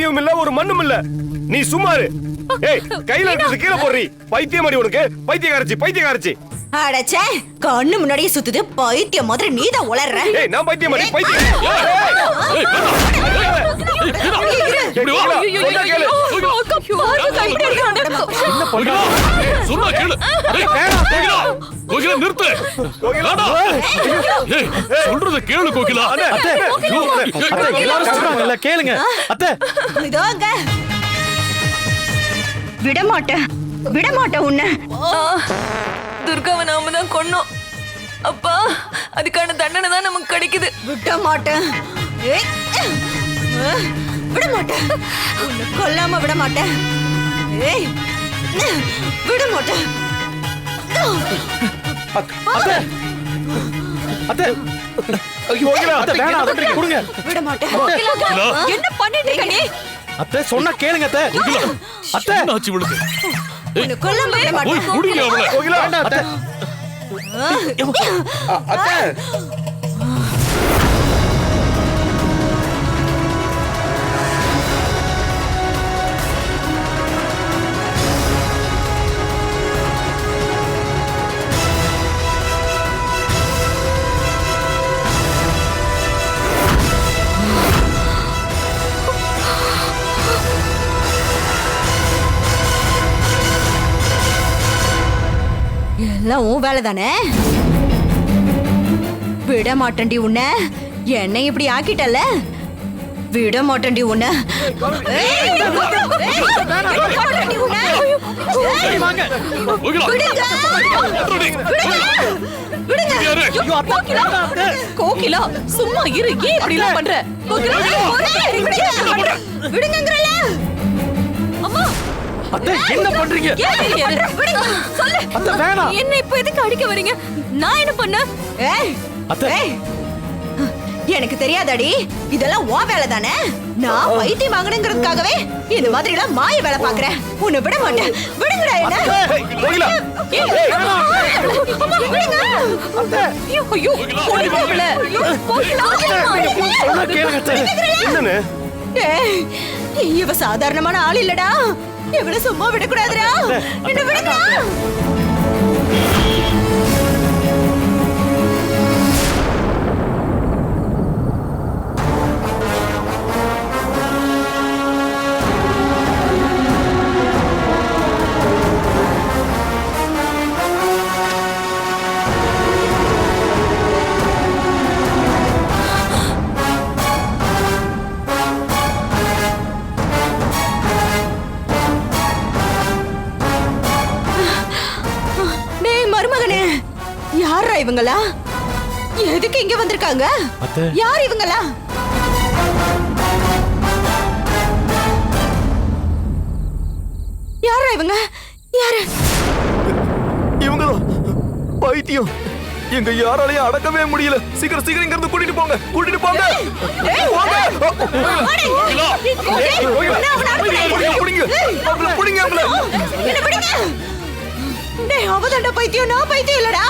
கையும் இல்ல ஒரு மண்ணும் இல்ல. நீ சும்மாரு. ஏய் கையில இருக்கிறது கீழே போடுறீ. பைத்தியமாடி உனக்கு. பைத்தியக்காரச்சி. அடச்சே, கண்ணு முன்னாடியே சுத்துது. பைத்தியம் மாதிரி நீதான் உளறற. ஏய் நான் பைத்தியமாடி. சொன்னா கேளு. கோகிலா நிறுத்து. சொல்றத கேளு கோகிலா. எல்லாரும் சொல்றாங்கல்ல கேளுங்க. அத்தை இதோங்க. விடமாட்டேன் உன்னை. துர்காவை நாம தான் கொன்னோம். அப்பா, அதுக்கான தண்டனை தான் நமக்கு கிடைக்குது. விடமாட்டேன். விடமாட்டேன். உன்னை கொல்லாம விடமாட்டேன். ஏய், விடமாட்டேன். அத்தை அத்தை கோகிலா அத்தை வேணாம் கொடுங்க. விடமாட்டேன். என்ன பண்ணிட்டு இருக்க நீ? அத்தை சொன்னா கேளுங்க அத்தை. அத்தை என்னாச்சு இவளுக்கு? உன்னை கொல்லாம போய் விடமாட்டேன். குடிங்க அவளை. கோகிலா அத்தை அத்தை எல்லாம் உன் வேலை தானே. விட மாட்டேன்டி உன்னை. என்னை இப்படி ஆக்கிட்டல. விட மாட்டேன்டி உன்னை. கோகிலா, சும்மா இரு. ஏன் இப்படி எல்லாம் பண்ற? விடுங்கங்கறல. அம்மா, அத்தை என்ன பண்றீங்க? சொல்லு. அத்தை வேணாம். என்ன இப்ப எதுக்கு அடிக்க வரீங்க? நான் என்ன பண்ண? ஏய், அத்தை ஏய், எனக்கு தெரியாதடி. இதெல்லாம் உன் வேலை தானே. நான் பைத்தியம் வாங்கணுங்கிறதுக்காகவே இந்த மாதிரி எல்லாம் மாய வேலை பாக்குறேன். உன்னை விட மாட்டேன். விடுங்கடா என்ன. கோகிலா அத்தை ஐயோ, கொல்லுங்க அவளை. கோகிலா, சொன்னா கேளுங்க அத்தை. என்னன்னு? ஏய், இவ சாதாரணமான ஆள் இல்லடா. இவள சும்மா விடக்கூடாதுடா. என்ன விடுங்க. டேய் மருமகனே, யாரா இவங்களா? எதுக்கு இங்க வந்திருக்காங்க? அத்தை. யார் இவங்களா? யாரா இவங்க? யாரு? இவங்க பைத்தியம். எங்க யாராலையும் அடக்கவே முடியல. சீக்கிரம் இங்க இருந்து கூட்டிட்டு போங்க. ஏய், போங்க. ஓடு. ஏய், கோகிலா. புடிங்க. அவங்கள புடிங்க அவங்கள. என்ன விடுங்க. டேய், அவதான்டா பைத்தியம். நான் பைத்தியம் இல்லடா.